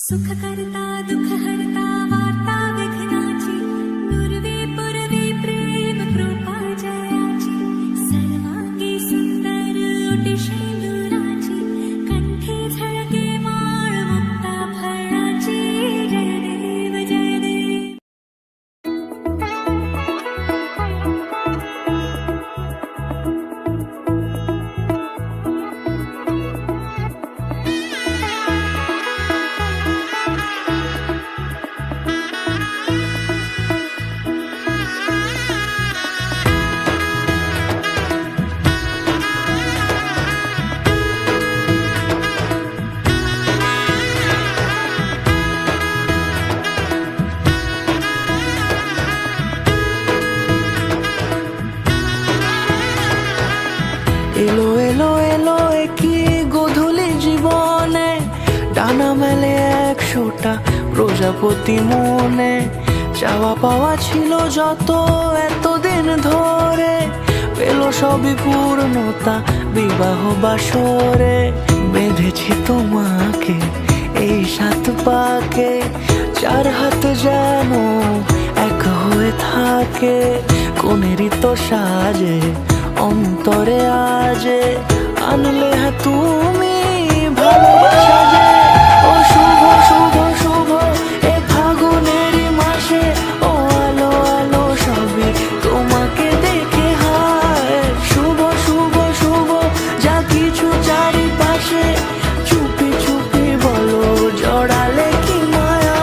सुख करता दुख हरता वार्ता विघ्नाची नुरवी पुरवी प्रेम कृपा जयाची सर्वांगी सुंदर ओटी शेंदुराची कंठी झळके माळ मुक्ता फळाची जय देव जय देव। এলো এলো এলো একই গধূলি জীবনে ডানা মেলে 100টা প্রজাপতি মনে চাওয়া পাওয়া ছিল যত এতদিন ধরে পেল সবই পূর্ণতা বিবাহ বাসরে বেঁধেছি তোমাকে এই 7 পাকে 4 হাত যেন এক হয়ে থাকে কোনেরই তো সাজে অন্তরে আজে আনলে হ্যাঁ তুমি ভালোবাসা যে ও শুভ শুভ শুভ এ ফাগুনেরই মাসে ও আলো আলো সবে তোমাকে দেখে হায় শুভ শুভ শুভ যা কিছু চারিপাশে চুপি চুপি বলো জড়ালে কি মায়া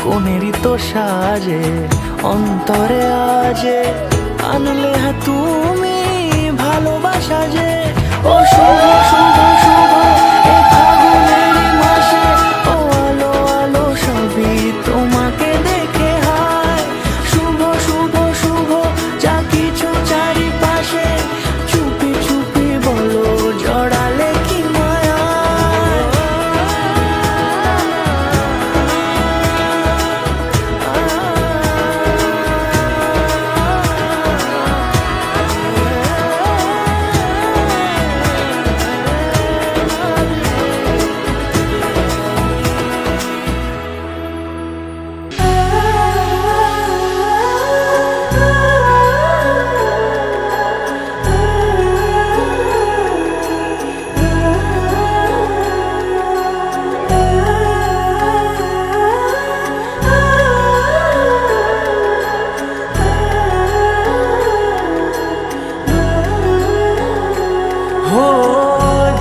কোনেরই তো সাজে অন্তরে আজে আনলে হ্যাঁ তুমি ভালোবাসা যে ও শুভ শুভ শুভ এ ফাগুনেরই মাসে ও আলো আলো সবই তোমাকে দেখে হায় শুভ শুভ শুভ যা কিছু চারিপাশে চুপি চুপি বলো জড়ালে কি মায়া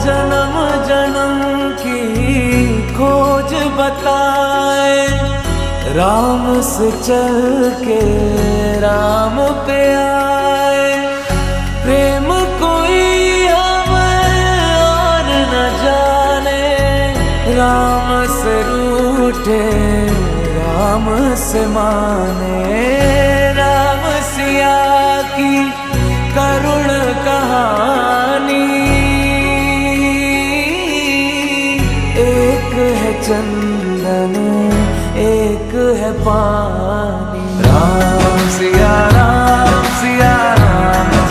जन्म जन्म की खोज बताए राम से चल के राम पे आए प्रेम कोई हमें और न जाने राम से रूठे राम से माने राम सिया की करुण कहानी एक है चंदन एक है पानी राम सिया राम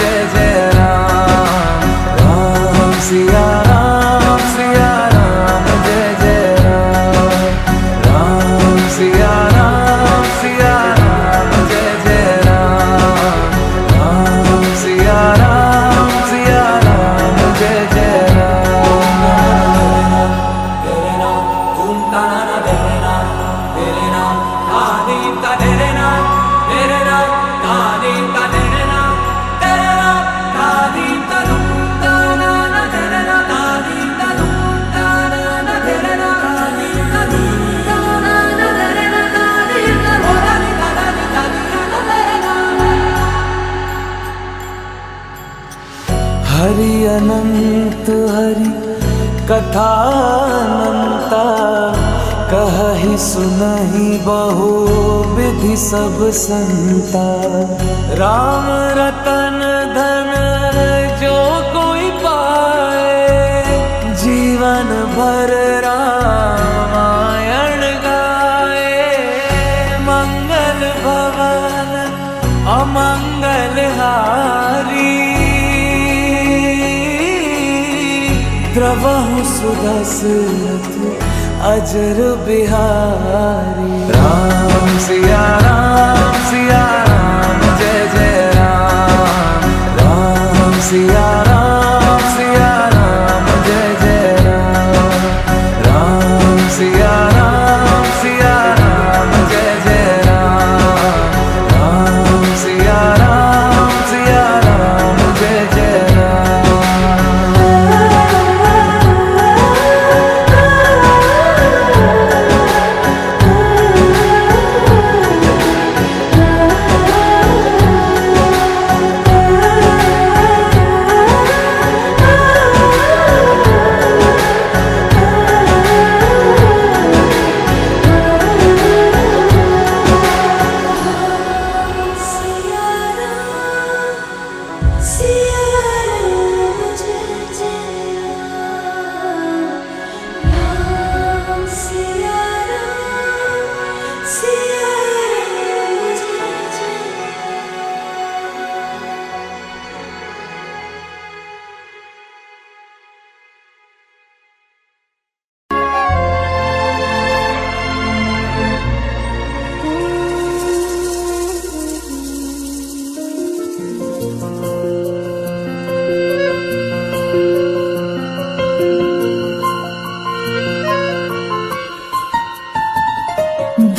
जय जय Ram Ram ta de re na ta ni ta de re na ta ni ta ru ta na na de re na ta ni ta ru ta na na de re na ta ni ta ru ta na na de re na ta ni ta ru ta ni ta ni ta ni ta de re na Hari अनंत हरि कथा अनंता कहि सुनहि बहु विधि सब संता राम रतन धन जो कोई पाए जीवन भर रामायण गाए मंगल भवन अमंगल हारी द्रवहु सुदशरथ अजर बिहारी राम सिया राम जय जय राम राम सिया राम जय जय राम राम सिया राम जय जय राम राम सिया राम जय जय राम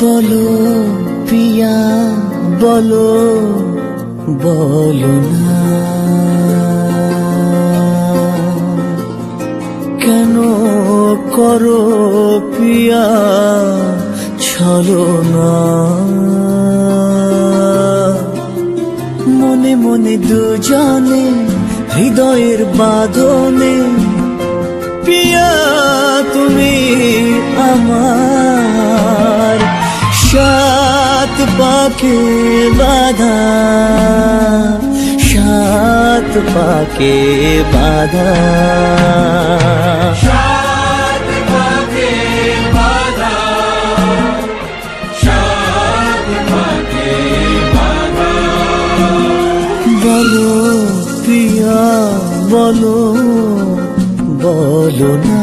বলো পিয়া বলো বলো না কেন করো পিয়া ছলনা মনে মনে দুজনে হৃদয়ের বাঁধনে পিয়া তুমি আমার সাত পাকে বাধা সাত পাকে বাধা सात पाके बाधा सात पाके बाधा বলো পিয়া বলো বলো না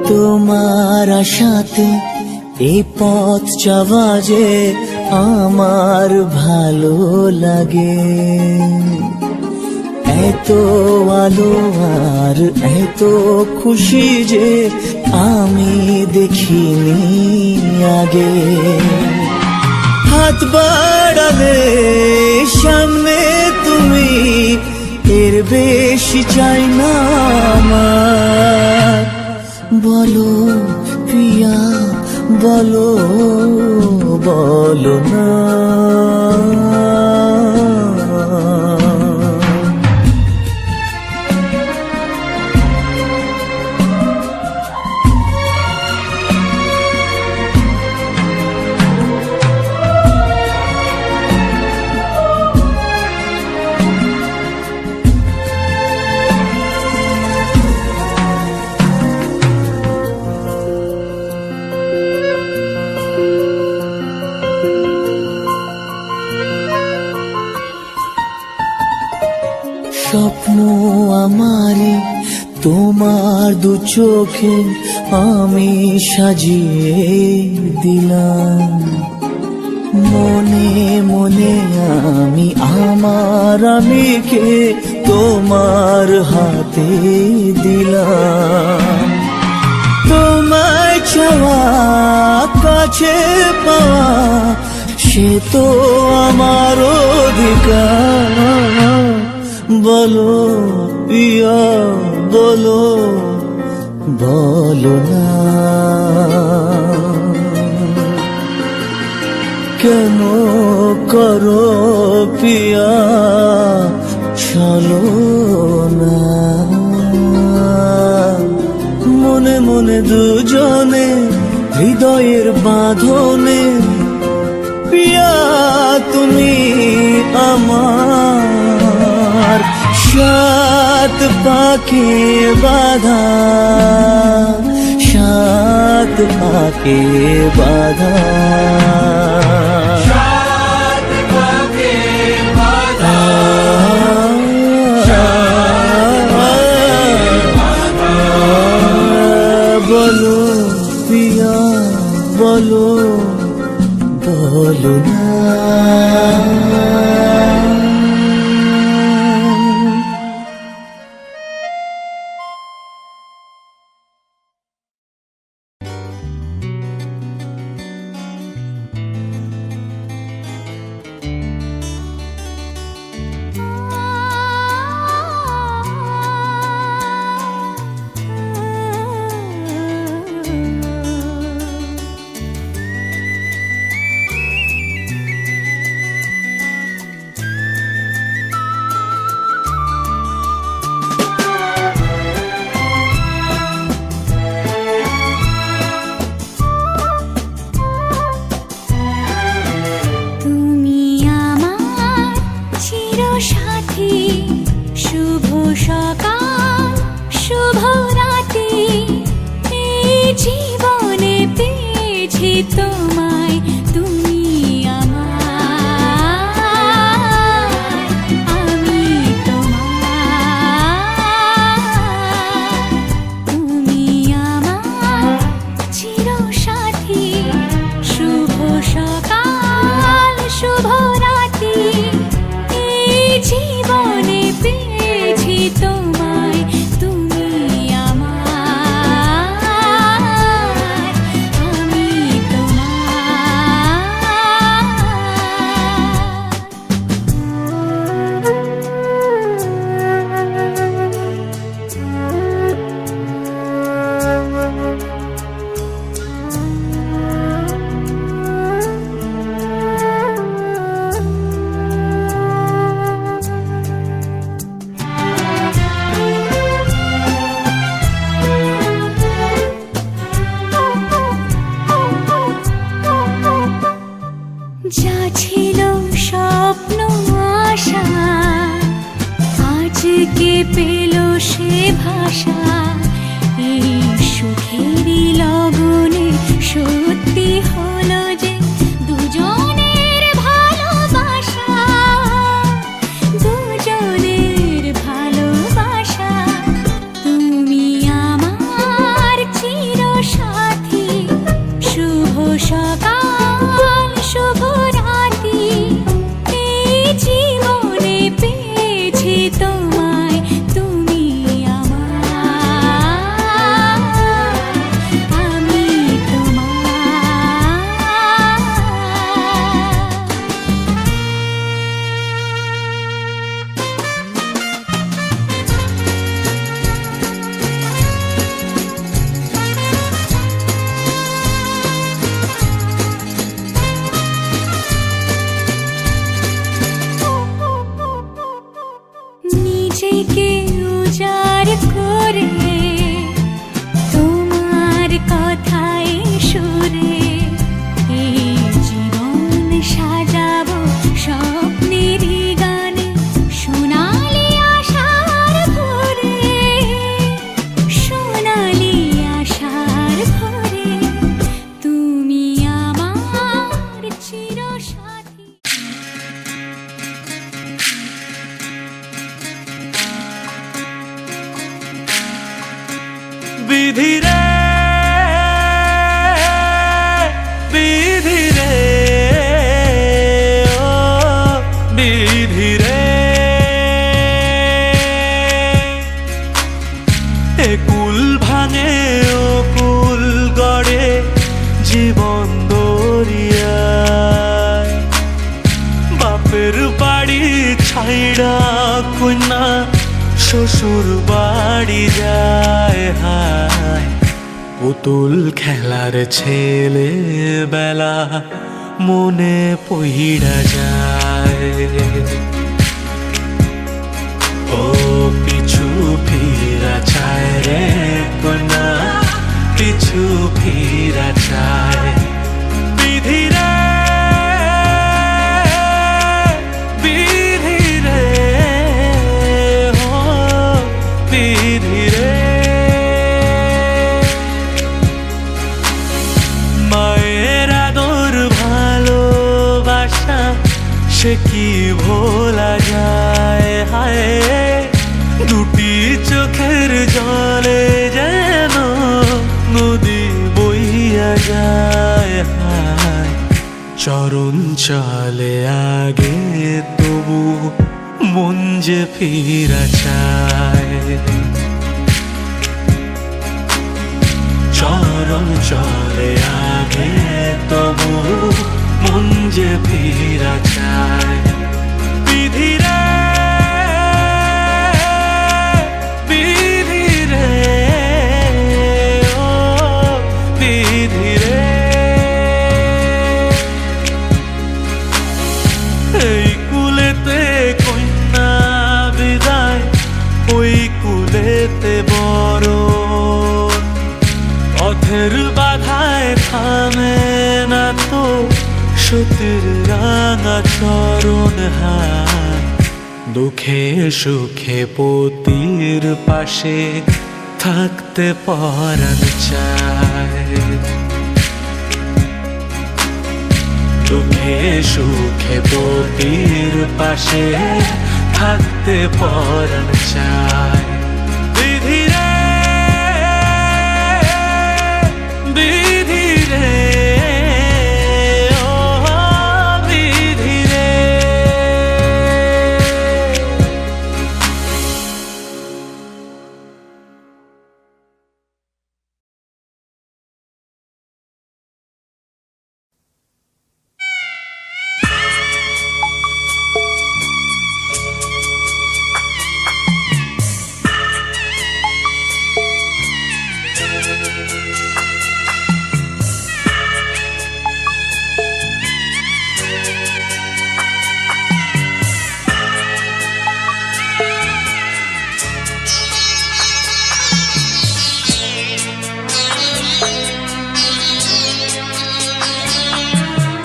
তোমার আশাতে এই পথ যাওয়া যে আমার ভালো লাগে এত আলো আর এত খুশি যে আমি দেখিনি আগে হাত বাড়ালে সামনে তুমি এর বেশি চাই না আমার বলো প্রিয়া বলো বলো না স্বপ্ন আমারে তোমার দু চোখে আমি সাজিয়ে দিলাম। মনে মনে আমি আমার আমিকে তোমার হাতে দিলাম। তোমায় চাওয়া কাছে পাওয়া সে তো আমার অধিকার। বলো পিয়া বলো, বলো না কেন করো পিয়া চলো না। মনে মনে দুজনে হৃদয়ের বাঁধনে পিয়া তুমি আমার সাত পাকে বাঁধা, সাত পাকে বাঁধা। সাত পাকে বাঁধা, বলো পিয়া বলো, বলো না। তুমি আমার চিরসাথী, শুভ সকাল শুভ রাতি। এই জীবনে পেয়েছি তোমায়, তুমি আমার, আমি তোমার। তুমি আমার চিরসাথী, শুভ সকাল শুভ রাতি। এই জীবনে পেয়েছি তোমায়, তুমি আমার, আমি যা ছিল স্বপ্ন আশা, আজকে পেল সে ভাষা। এই সুখেরই লগনে সত্যি হলো যে দুজনের ভালোবাসা, দুজনের ভালোবাসা। তুমি আমার চিরসাথী, শুভ সকাল শুভ রাতি। এই জীবনে পেয়েছি তোমায়, তুমি আমার, আমি নিজেকে উজাড় করে তোমার কথায় সুরে এই জীবন সাজাবো স্বপ্নের গানে। সোনালি আশার ভোরে, সোনালি আশার ভোরে। তুমি আমার চিরসাথী। বিধি রে, বিধি রে, ও বিধি রে, এ কুল ভাঙে ও কুল গড়ে জীবন দরিয়ায়, বাপের বাড়ি ছাইড়া কন্যা শ্বশুর বাড়ি যায়, হায় পুতুল খেলার ছেলে বেলা মনে পইড়া যায়। ও পিছু ফিরা চায় রে কন্যা, পিছু ফিরা চায়। বিধি রে, বিধি রে, ও বিধি রে, মায়ের আদর ভালোবাসা সে কি ভোলা যায়, হায় দুটি চোখের জলে যেন নদী বইয়া যায়, হায় চরণ চলে আগে তবু মন যে ফিরা চায়, চরণ চলে আগে তবু মন যে ফিরা চায়। বিধি রে, বিধি রে, ও বিধি রে, এই কুলেতে কন্যা বিদায়, ওই কুলেতে বড় পথের বাধায় থামে না তো সতীর রাঙা চরণ, হায় দুঃখে সুখে পতির পাশে থাকতে পরাণ চায়, দুঃখে সুখে পতির পাশে থাকতে পরাণ চায়। বিধি রে, বিধি রে, ও বিধি রে।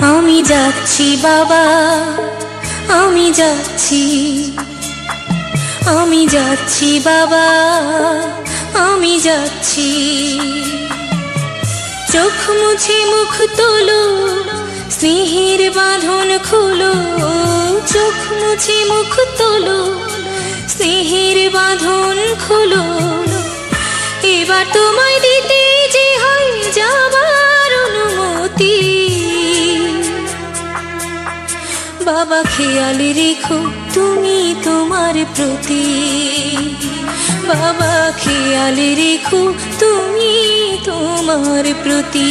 আমি যাচ্ছি বাবা, আমি যাচ্ছি, আমি যাচ্ছি বাবা, আমি যাচ্ছি। চোখ মুছে মুখ তোলো, স্নেহের বাঁধন খুলো, চোখ মুছে মুখ তোলো, স্নেহের বাঁধন খুলো। এবার তোমায় দিতে যে হয় যাবার অনুমতি, বাবা খেয়াল রেখো তুমি তোমার প্রতি, বাবা খেয়াল রেখো তুমি তোমার প্রতি।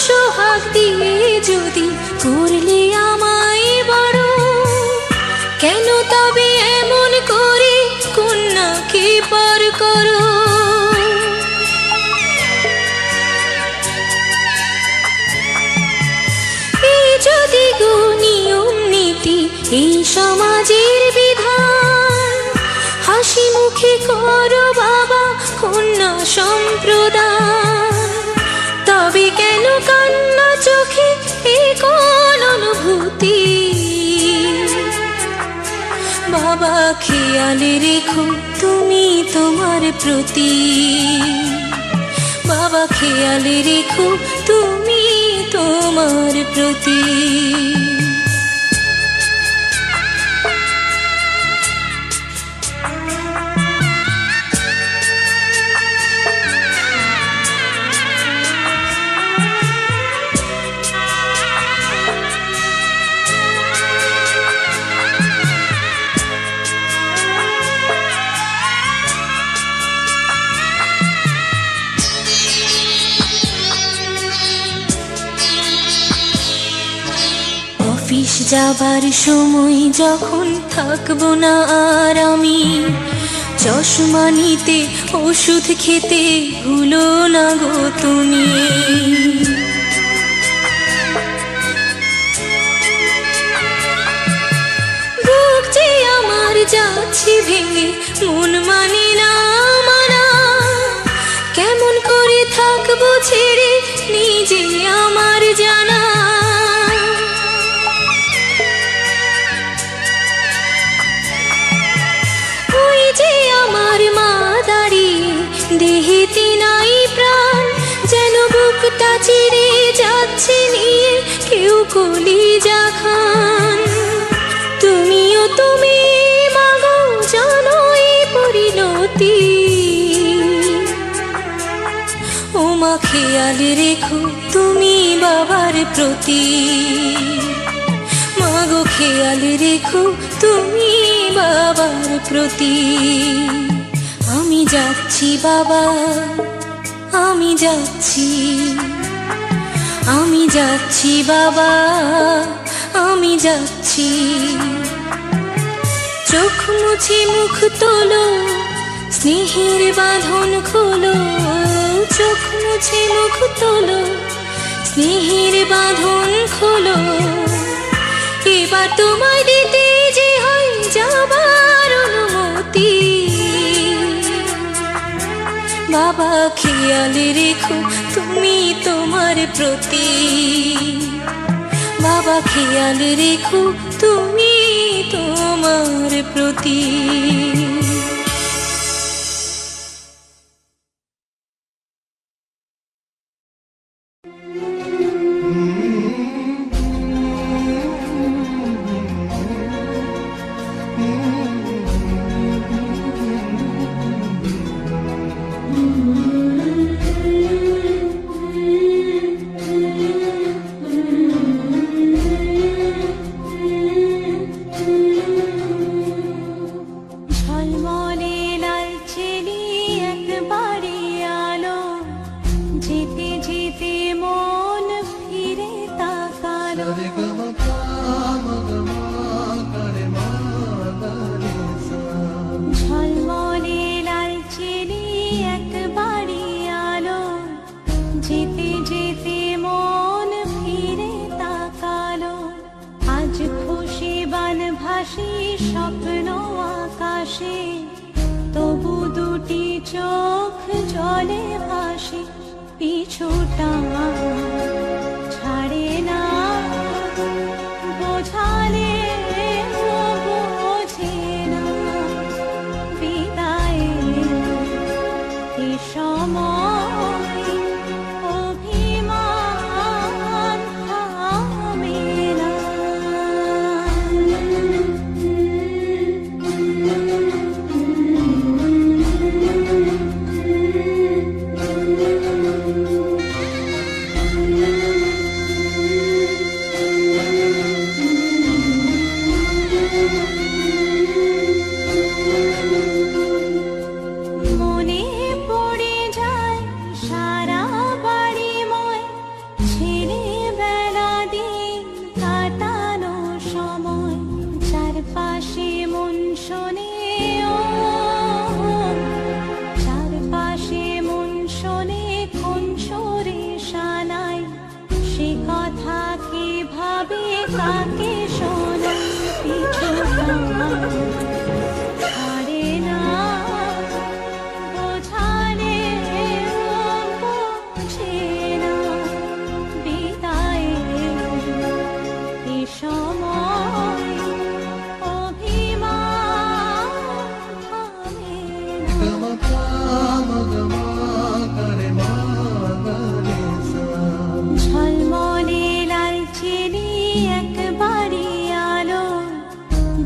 সোহাগ দিয়ে যদি করলে আমায় বড়, কেন তবে এমন করে কন্যাকে পর করো? এই যদি গো নিয়ম নীতি, এই সমাজের বিধান, হাসি মুখে করো বাবা কন্যা সম্প্রদান। তবে কেন কান্না চোখে এই কোন অনুভূতি? বাবা খেয়ালে রেখো তুমি তোমার প্রতি, বাবা খেয়ালে রেখো তুমি তোমার প্রতি। অফিস যাবার সময় যখন থাকবো না আর আমি, চশমা নিতে ওষুধ খেতে ভুলো না গো তুমি। বুক যে আমার যাচ্ছে ভেঙে, মন মানে না মানা। কেমন করে থাকবো ছেড়ে নিজে আমার জানা। আমার মা দাঁড়িয়ে দেহেতে নাই প্রাণ, যেন বুকটা চিরে যাচ্ছে নিয়ে কেউ কলিজা খান। তুমিও তুমি মাগো জানো এই পরিণতি। ও মা খেয়ালে রেখো তুমি বাবার প্রতি, মাগো খেয়ালে রেখো তুমি বাবার প্রতি। আমি যাচ্ছি বাবা, আমি যাচ্ছি, আমি যাচ্ছি বাবা, আমি যাচ্ছি। চোখ মুছে মুখ তোলো, স্নেহের বাঁধন খোলো। চোখ মুছে মুখ তোলো, স্নেহের বাঁধন খোলো। এবার তোমায় দিতে যে হয় যাবার অনুমতি। বাবা খেয়ালে রেখো তুমি তোমার প্রতি, বাবা খেয়ালে রেখো তুমি তোমার প্রতি। স্বপ্ন আকাশে তবু দুটি চোখ জলে ভাসে, পিছুটা ছাড়ে না বোঝালে বোঝে না। বিদায়ের এ সময় অভিমান থামে না।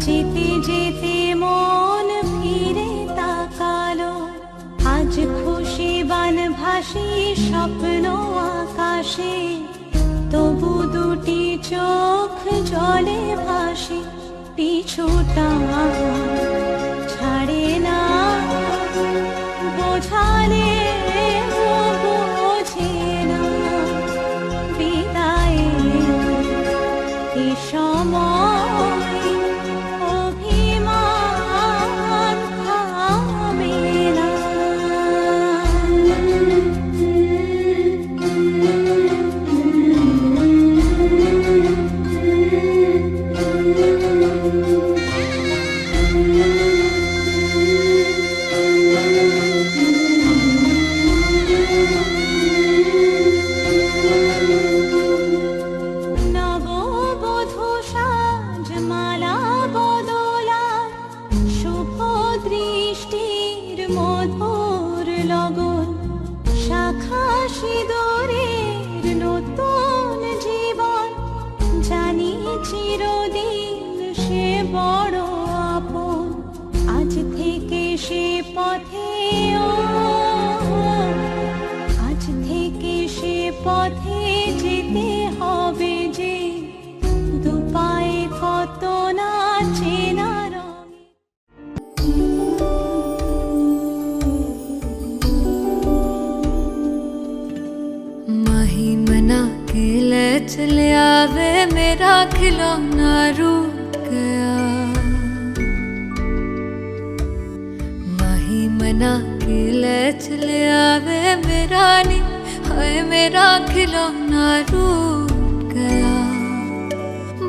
যেতে যেতে মন ফিরে তাকালো আজ খুশি বান ভাসি স্বপ্ন আকাশে তবু দুটি চোখ জলে ভাসে পিছুটা ছাড়ে না বোঝালে বোঝে না বিদায়ে এ সময় অভিমান থামে না। নববধূ সাজমালা বদলা শুভ দৃষ্টির মধুর লগন শাখা সিঁদুরের নতুন জীবন জানি চিরদিন সে বড় আপন আজ থেকে সে পথে আজ থেকে সে পথে যেতে হবে যে দুপায়ে কত না চেনা রঙে। माही मना के ले चले आवे मेरा खिलौना रूठ गया माही मना के ले चले आवे मेरा नी हाय मेरा खिलौना रूठ गया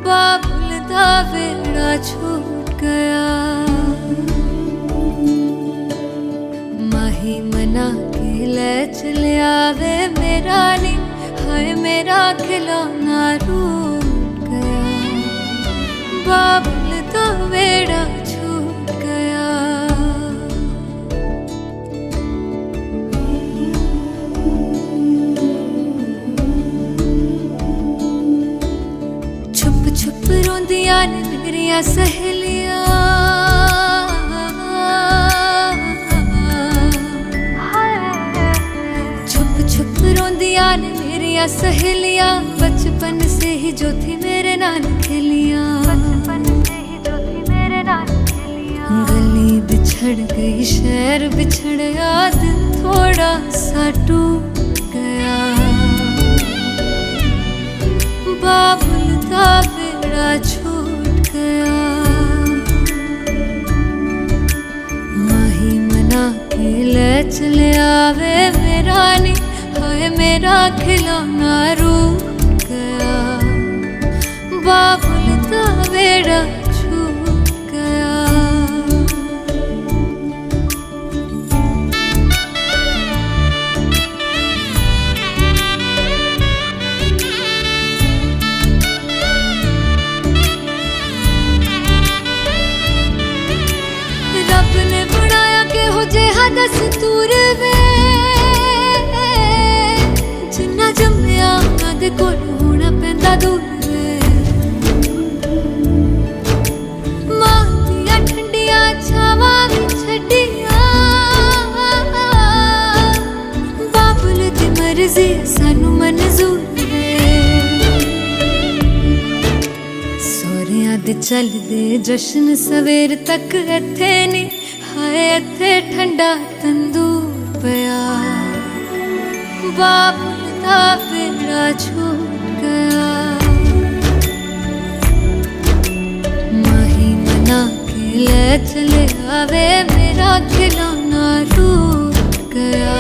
बाबुल दा वेड़ा छूट गया माही मना के ले चले आवे मेरा नी हाय मेरा खिलौना रूठ गया बाबुल दा वेड़ा छूट गया छुप छुप रोंदियां ने मेरिया सहेलियां छुप छुप रोंदियां ने मेरिया सहेलियां बचपन से ही जो थी मेरे नाल खेलियां गली बिछड़ गई शहर बिछड़ गया दिल थोड़ा सा टूट गया बाबुल का बेड़ा छूट गया माही मना के ले चले आवे मेरा नी हाय मेरा खिलौना रूठ गया बाबुल का बेड़ा छूट गया रब ने बनाया के हो जे हदस तूर वे जिन्ना जम्मिया उन्हां दे कोल होना पैंदा दूर वे मां दियां ठंडियां छावां भी छड्डियां बाबुल दी मर्जी सानू मंजूर वे सोहरियां दे चलदे जश्न सवेर तक इत्थे नी हाय इत्थे ठंडा तंदूर पिया बाबुल दा बेड़ा छूट गया माही मना के ले चले आवे मेरा खिलौना रूठ गया